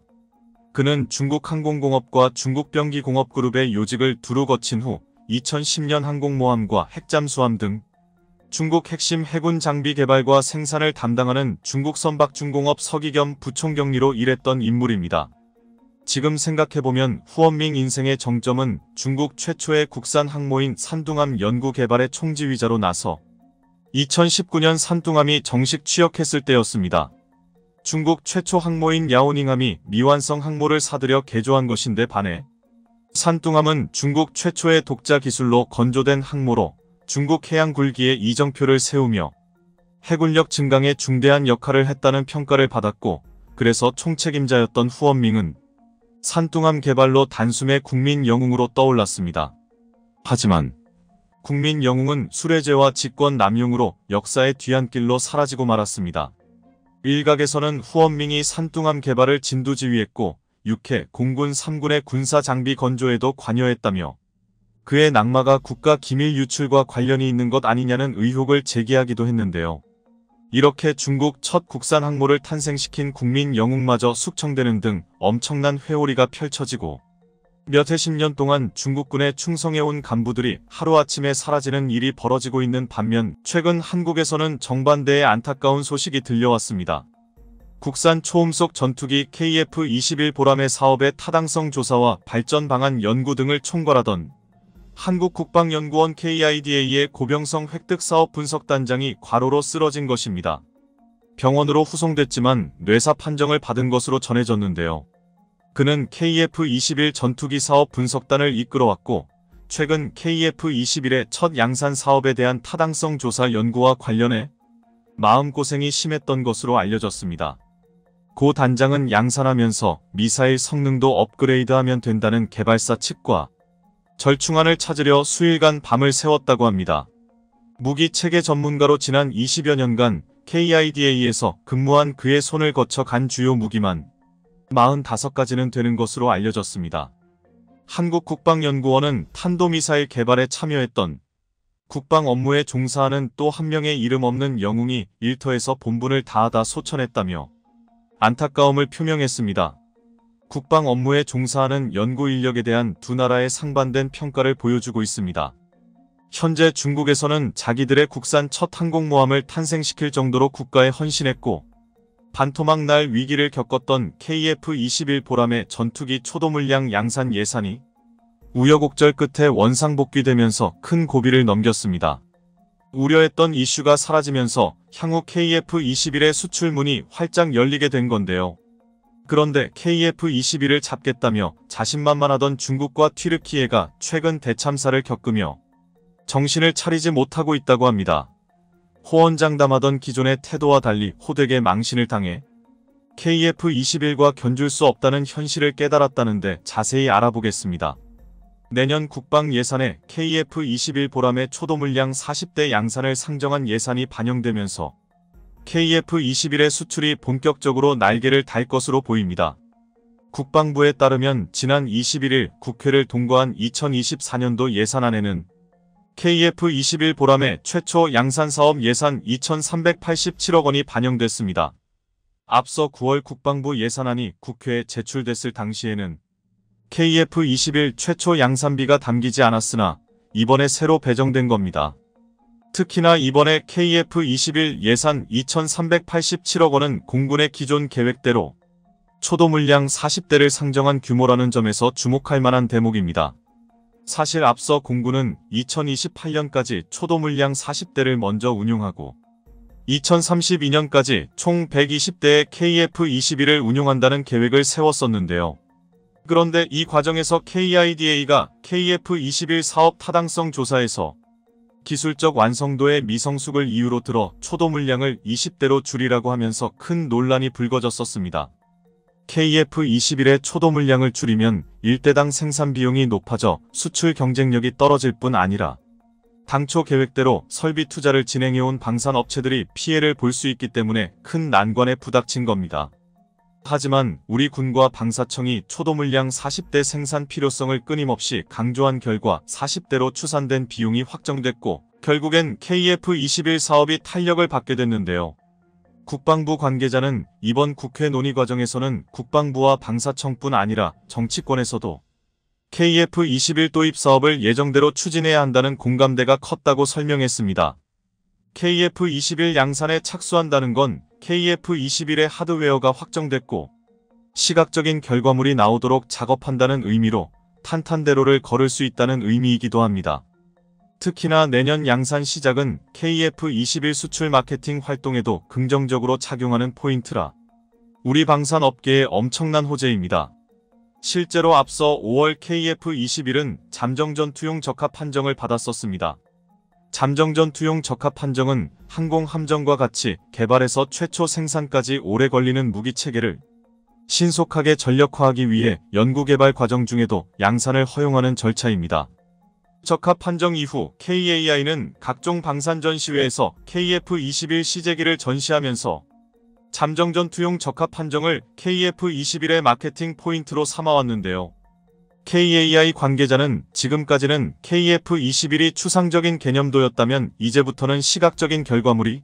그는 중국 항공공업과 중국 병기공업그룹의 요직을 두루 거친 후 2010년 항공모함과 핵잠수함 등 중국 핵심 해군 장비 개발과 생산을 담당하는 중국 선박중공업 서기 겸 부총경리로 일했던 인물입니다. 지금 생각해보면 후원밍 인생의 정점은 중국 최초의 국산 항모인 산둥함 연구 개발의 총지휘자로 나서 2019년 산둥함이 정식 취역했을 때였습니다. 중국 최초 항모인 야오닝함이 미완성 항모를 사들여 개조한 것인데 반해 산둥함은 중국 최초의 독자 기술로 건조된 항모로 중국 해양 굴기에 이정표를 세우며 해군력 증강에 중대한 역할을 했다는 평가를 받았고, 그래서 총책임자였던 후원밍은 산둥함 개발로 단숨에 국민 영웅으로 떠올랐습니다. 하지만 국민 영웅은 수뢰죄와 직권 남용으로 역사의 뒤안길로 사라지고 말았습니다. 일각에서는 후원밍이 산둥함 개발을 진두지휘했고 6회 공군 3군의 군사 장비 건조에도 관여했다며 그의 낙마가 국가 기밀 유출과 관련이 있는 것 아니냐는 의혹을 제기하기도 했는데요. 이렇게 중국 첫 국산 항모를 탄생시킨 국민 영웅마저 숙청되는 등 엄청난 회오리가 펼쳐지고 몇 해십 년 동안 중국군에 충성해온 간부들이 하루아침에 사라지는 일이 벌어지고 있는 반면 최근 한국에서는 정반대의 안타까운 소식이 들려왔습니다. 국산 초음속 전투기 KF-21 보람의 사업의 타당성 조사와 발전 방안 연구 등을 총괄하던 한국국방연구원 KIDA의 고병성 획득사업 분석단장이 과로로 쓰러진 것입니다. 병원으로 후송됐지만 뇌사 판정을 받은 것으로 전해졌는데요. 그는 KF-21 전투기 사업 분석단을 이끌어왔고 최근 KF-21의 첫 양산 사업에 대한 타당성 조사 연구와 관련해 마음고생이 심했던 것으로 알려졌습니다. 고 단장은 양산하면서 미사일 성능도 업그레이드하면 된다는 개발사 측과 절충안을 찾으려 수일간 밤을 새웠다고 합니다. 무기 체계 전문가로 지난 20여 년간 KIDA에서 근무한 그의 손을 거쳐 간 주요 무기만 45가지는 되는 것으로 알려졌습니다. 한국국방연구원은 탄도미사일 개발에 참여했던 국방 업무에 종사하는 또 한 명의 이름 없는 영웅이 일터에서 본분을 다하다 소천했다며 안타까움을 표명했습니다. 국방 업무에 종사하는 연구 인력에 대한 두 나라의 상반된 평가를 보여주고 있습니다. 현재 중국에서는 자기들의 국산 첫 항공모함을 탄생시킬 정도로 국가에 헌신했고 반토막 날 위기를 겪었던 KF-21 보람의 전투기 초도 물량 양산 예산이 우여곡절 끝에 원상복귀되면서 큰 고비를 넘겼습니다. 우려했던 이슈가 사라지면서 향후 KF-21의 수출 문이 활짝 열리게 된 건데요. 그런데 KF-21을 잡겠다며 자신만만하던 중국과 튀르키예가 최근 대참사를 겪으며 정신을 차리지 못하고 있다고 합니다. 호언장담하던 기존의 태도와 달리 호되게 망신을 당해 KF-21과 견줄 수 없다는 현실을 깨달았다는데 자세히 알아보겠습니다. 내년 국방 예산에 KF-21 보람의 초도 물량 40대 양산을 상정한 예산이 반영되면서 KF-21의 수출이 본격적으로 날개를 달 것으로 보입니다. 국방부에 따르면 지난 21일 국회를 통과한 2024년도 예산안에는 KF-21 보람의 최초 양산사업 예산 2,387억 원이 반영됐습니다. 앞서 9월 국방부 예산안이 국회에 제출됐을 당시에는 KF-21 최초 양산비가 담기지 않았으나 이번에 새로 배정된 겁니다. 특히나 이번에 KF-21 예산 2,387억 원은 공군의 기존 계획대로 초도 물량 40대를 상정한 규모라는 점에서 주목할 만한 대목입니다. 사실 앞서 공군은 2028년까지 초도 물량 40대를 먼저 운용하고 2032년까지 총 120대의 KF-21을 운용한다는 계획을 세웠었는데요. 그런데 이 과정에서 KIDA가 KF-21 사업 타당성 조사에서 기술적 완성도의 미성숙을 이유로 들어 초도 물량을 20대로 줄이라고 하면서 큰 논란이 불거졌었습니다. KF-21의 초도 물량을 줄이면 일대당 생산 비용이 높아져 수출 경쟁력이 떨어질 뿐 아니라 당초 계획대로 설비 투자를 진행해온 방산업체들이 피해를 볼 수 있기 때문에 큰 난관에 부닥친 겁니다. 하지만 우리 군과 방사청이 초도 물량 40대 생산 필요성을 끊임없이 강조한 결과 40대로 추산된 비용이 확정됐고 결국엔 KF-21 사업이 탄력을 받게 됐는데요. 국방부 관계자는 이번 국회 논의 과정에서는 국방부와 방사청뿐 아니라 정치권에서도 KF-21 도입 사업을 예정대로 추진해야 한다는 공감대가 컸다고 설명했습니다. KF-21 양산에 착수한다는 건 KF-21의 하드웨어가 확정됐고 시각적인 결과물이 나오도록 작업한다는 의미로 탄탄대로를 걸을 수 있다는 의미이기도 합니다. 특히나 내년 양산 시작은 KF-21 수출 마케팅 활동에도 긍정적으로 작용하는 포인트라 우리 방산업계에 엄청난 호재입니다. 실제로 앞서 5월 KF-21은 잠정전투용 적합 판정을 받았었습니다. 잠정전투용 적합 판정은 항공함정과 같이 개발에서 최초 생산까지 오래 걸리는 무기체계를 신속하게 전력화하기 위해 연구개발 과정 중에도 양산을 허용하는 절차입니다. 적합 판정 이후 KAI는 각종 방산 전시회에서 KF-21 시제기를 전시하면서 잠정전투용 적합 판정을 KF-21의 마케팅 포인트로 삼아왔는데요. KAI 관계자는 지금까지는 KF-21이 추상적인 개념도였다면 이제부터는 시각적인 결과물이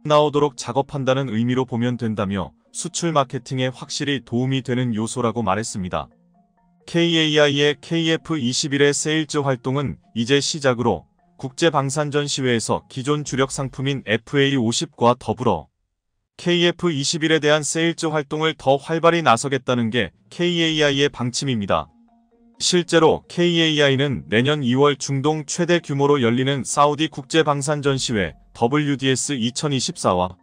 나오도록 작업한다는 의미로 보면 된다며 수출 마케팅에 확실히 도움이 되는 요소라고 말했습니다. KAI의 KF-21의 세일즈 활동은 이제 시작으로 국제방산전시회에서 기존 주력 상품인 FA50과 더불어 KF-21에 대한 세일즈 활동을 더 활발히 나서겠다는 게 KAI의 방침입니다. 실제로 KAI는 내년 2월 중동 최대 규모로 열리는 사우디 국제방산전시회 WDS 2024와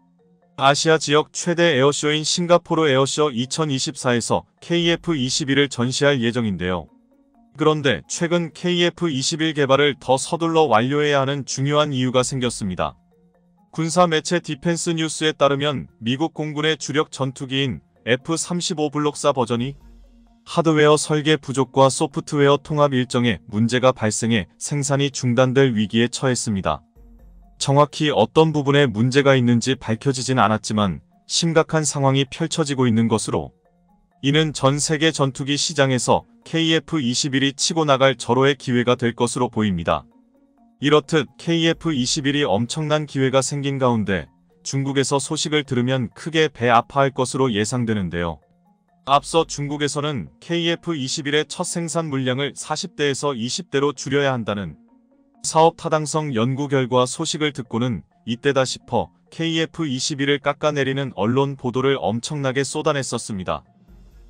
아시아 지역 최대 에어쇼인 싱가포르 에어쇼 2024에서 KF-21을 전시할 예정인데요. 그런데 최근 KF-21 개발을 더 서둘러 완료해야 하는 중요한 이유가 생겼습니다. 군사 매체 디펜스 뉴스에 따르면 미국 공군의 주력 전투기인 F-35 블록4 버전이 하드웨어 설계 부족과 소프트웨어 통합 일정에 문제가 발생해 생산이 중단될 위기에 처했습니다. 정확히 어떤 부분에 문제가 있는지 밝혀지진 않았지만 심각한 상황이 펼쳐지고 있는 것으로 이는 전 세계 전투기 시장에서 KF-21이 치고 나갈 절호의 기회가 될 것으로 보입니다. 이렇듯 KF-21이 엄청난 기회가 생긴 가운데 중국에서 소식을 들으면 크게 배 아파할 것으로 예상되는데요. 앞서 중국에서는 KF-21의 첫 생산 물량을 40대에서 20대로 줄여야 한다는 사업 타당성 연구 결과 소식을 듣고는 이때다 싶어 KF-21을 깎아내리는 언론 보도를 엄청나게 쏟아냈었습니다.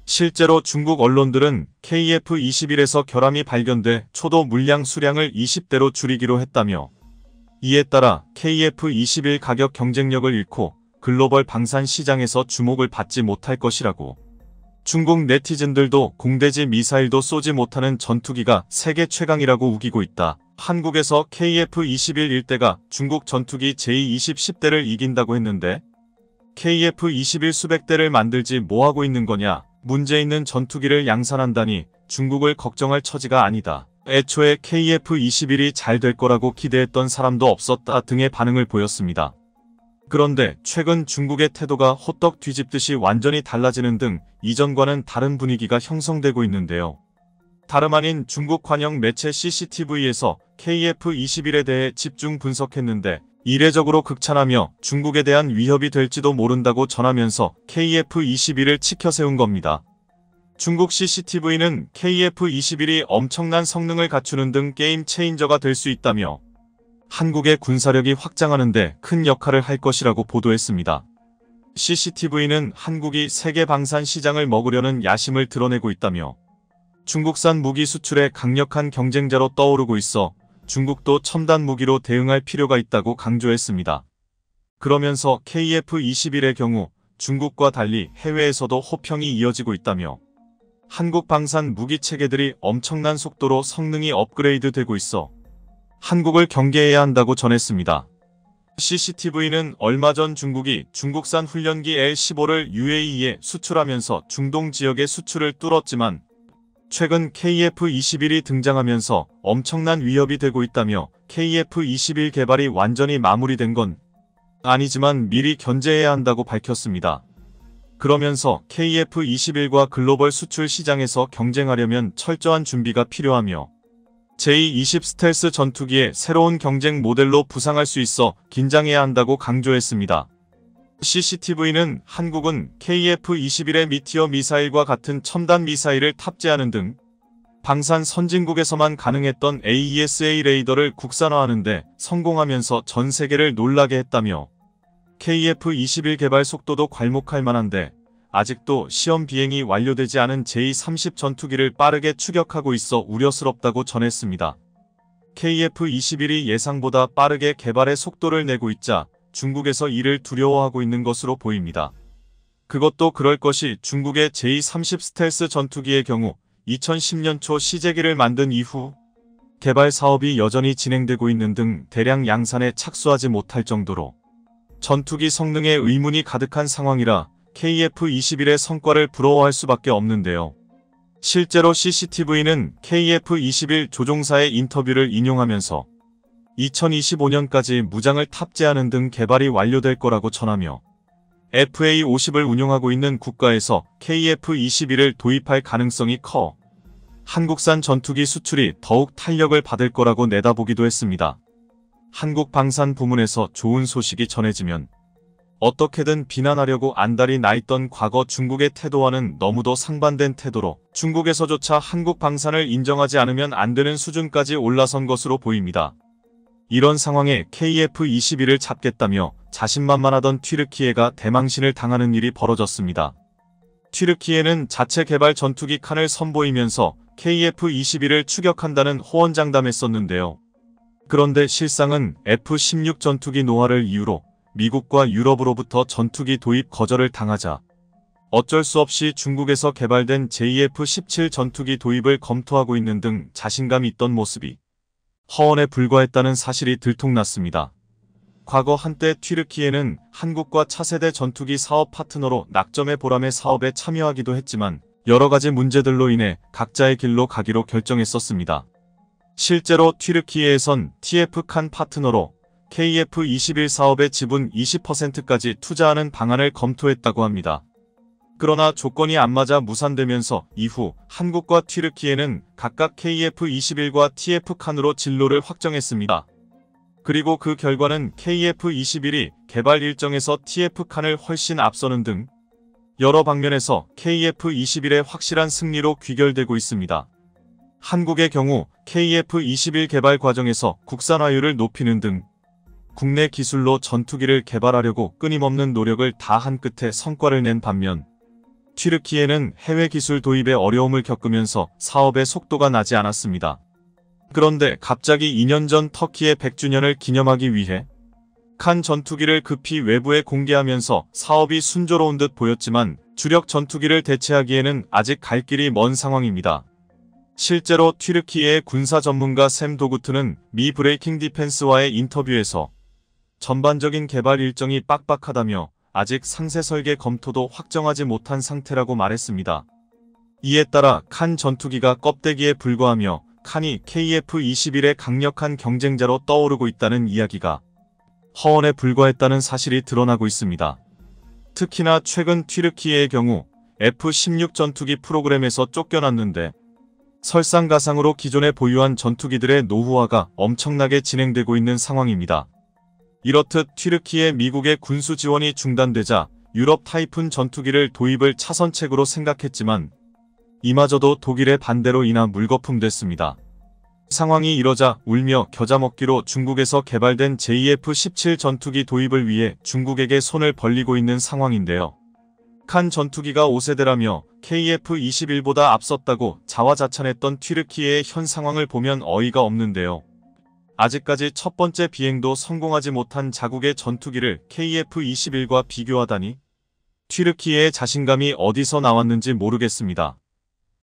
실제로 중국 언론들은 KF-21에서 결함이 발견돼 초도 물량 수량을 20대로 줄이기로 했다며 이에 따라 KF-21 가격 경쟁력을 잃고 글로벌 방산 시장에서 주목을 받지 못할 것이라고 중국 네티즌들도 공대지 미사일도 쏘지 못하는 전투기가 세계 최강이라고 우기고 있다. 한국에서 KF-21 일대가 중국 전투기 J-20-10대를 이긴다고 했는데 KF-21 수백 대를 만들지 뭐하고 있는 거냐. 문제 있는 전투기를 양산한다니 중국을 걱정할 처지가 아니다. 애초에 KF-21이 잘 될 거라고 기대했던 사람도 없었다 등의 반응을 보였습니다. 그런데 최근 중국의 태도가 호떡 뒤집듯이 완전히 달라지는 등 이전과는 다른 분위기가 형성되고 있는데요. 다름 아닌 중국 관영 매체 CCTV에서 KF-21에 대해 집중 분석했는데 이례적으로 극찬하며 중국에 대한 위협이 될지도 모른다고 전하면서 KF-21을 치켜세운 겁니다. 중국 CCTV는 KF-21이 엄청난 성능을 갖추는 등 게임 체인저가 될 수 있다며 한국의 군사력이 확장하는 데 큰 역할을 할 것이라고 보도했습니다. CCTV는 한국이 세계 방산 시장을 먹으려는 야심을 드러내고 있다며 중국산 무기 수출의 강력한 경쟁자로 떠오르고 있어 중국도 첨단 무기로 대응할 필요가 있다고 강조했습니다. 그러면서 KF-21의 경우 중국과 달리 해외에서도 호평이 이어지고 있다며 한국 방산 무기 체계들이 엄청난 속도로 성능이 업그레이드 되고 있어 한국을 경계해야 한다고 전했습니다. CCTV는 얼마 전 중국이 중국산 훈련기 L-15를 UAE에 수출하면서 중동 지역의 수출을 뚫었지만 최근 KF-21이 등장하면서 엄청난 위협이 되고 있다며 KF-21 개발이 완전히 마무리된 건 아니지만 미리 견제해야 한다고 밝혔습니다. 그러면서 KF-21과 글로벌 수출 시장에서 경쟁하려면 철저한 준비가 필요하며 제20 스텔스 전투기의 새로운 경쟁 모델로 부상할 수 있어 긴장해야 한다고 강조했습니다. CCTV는 한국은 KF-21의 미티어 미사일과 같은 첨단 미사일을 탑재하는 등 방산 선진국에서만 가능했던 AESA 레이더를 국산화하는 데 성공하면서 전 세계를 놀라게 했다며 KF-21 개발 속도도 괄목할 만한데 아직도 시험 비행이 완료되지 않은 J-30 전투기를 빠르게 추격하고 있어 우려스럽다고 전했습니다. KF-21이 예상보다 빠르게 개발의 속도를 내고 있자 중국에서 이를 두려워하고 있는 것으로 보입니다. 그것도 그럴 것이 중국의 J-30 스텔스 전투기의 경우 2010년 초 시제기를 만든 이후 개발 사업이 여전히 진행되고 있는 등 대량 양산에 착수하지 못할 정도로 전투기 성능에 의문이 가득한 상황이라 KF-21의 성과를 부러워할 수밖에 없는데요. 실제로 CCTV는 KF-21 조종사의 인터뷰를 인용하면서 2025년까지 무장을 탑재하는 등 개발이 완료될 거라고 전하며 FA-50을 운용하고 있는 국가에서 KF-21을 도입할 가능성이 커 한국산 전투기 수출이 더욱 탄력을 받을 거라고 내다보기도 했습니다. 한국 방산 부문에서 좋은 소식이 전해지면 어떻게든 비난하려고 안달이 나 있던 과거 중국의 태도와는 너무도 상반된 태도로 중국에서조차 한국 방산을 인정하지 않으면 안 되는 수준까지 올라선 것으로 보입니다. 이런 상황에 KF-21을 잡겠다며 자신만만하던 튀르키예가 대망신을 당하는 일이 벌어졌습니다. 튀르키예는 자체 개발 전투기 칸을 선보이면서 KF-21을 추격한다는 호언장담했었는데요. 그런데 실상은 F-16 전투기 노화를 이유로 미국과 유럽으로부터 전투기 도입 거절을 당하자 어쩔 수 없이 중국에서 개발된 JF-17 전투기 도입을 검토하고 있는 등 자신감이 있던 모습이 허언에 불과했다는 사실이 들통났습니다. 과거 한때 튀르키예는 한국과 차세대 전투기 사업 파트너로 낙점의 보람의 사업에 참여하기도 했지만 여러 가지 문제들로 인해 각자의 길로 가기로 결정했었습니다. 실제로 튀르키예에선 TF-칸 파트너로 KF-21 사업의 지분 20%까지 투자하는 방안을 검토했다고 합니다. 그러나 조건이 안 맞아 무산되면서 이후 한국과 튀르키예는 각각 KF-21과 TF-칸으로 진로를 확정했습니다. 그리고 그 결과는 KF-21이 개발 일정에서 TF-칸을 훨씬 앞서는 등 여러 방면에서 KF-21의 확실한 승리로 귀결되고 있습니다. 한국의 경우 KF-21 개발 과정에서 국산화율을 높이는 등 국내 기술로 전투기를 개발하려고 끊임없는 노력을 다한 끝에 성과를 낸 반면 튀르키예는 해외 기술 도입에 어려움을 겪으면서 사업의 속도가 나지 않았습니다. 그런데 갑자기 2년 전 터키의 100주년을 기념하기 위해 칸 전투기를 급히 외부에 공개하면서 사업이 순조로운 듯 보였지만 주력 전투기를 대체하기에는 아직 갈 길이 먼 상황입니다. 실제로 튀르키예의 군사 전문가 샘 도구트는 미 브레이킹 디펜스와의 인터뷰에서 전반적인 개발 일정이 빡빡하다며 아직 상세 설계 검토도 확정하지 못한 상태라고 말했습니다. 이에 따라 칸 전투기가 껍데기에 불과하며 칸이 KF-21의 강력한 경쟁자로 떠오르고 있다는 이야기가 허언에 불과했다는 사실이 드러나고 있습니다. 특히나 최근 튀르키예의 경우 F-16 전투기 프로그램에서 쫓겨났는데 설상가상으로 기존에 보유한 전투기들의 노후화가 엄청나게 진행되고 있는 상황입니다. 이렇듯 튀르키예 미국의 군수 지원이 중단되자 유럽 타이푼 전투기를 도입을 차선책으로 생각했지만 이마저도 독일의 반대로 인하 물거품됐습니다. 상황이 이러자 울며 겨자 먹기로 중국에서 개발된 JF-17 전투기 도입을 위해 중국에게 손을 벌리고 있는 상황인데요. 칸 전투기가 5세대라며 KF-21보다 앞섰다고 자화자찬했던 튀르키예의 현 상황을 보면 어이가 없는데요. 아직까지 첫 번째 비행도 성공하지 못한 자국의 전투기를 KF-21과 비교하다니 튀르키예의 자신감이 어디서 나왔는지 모르겠습니다.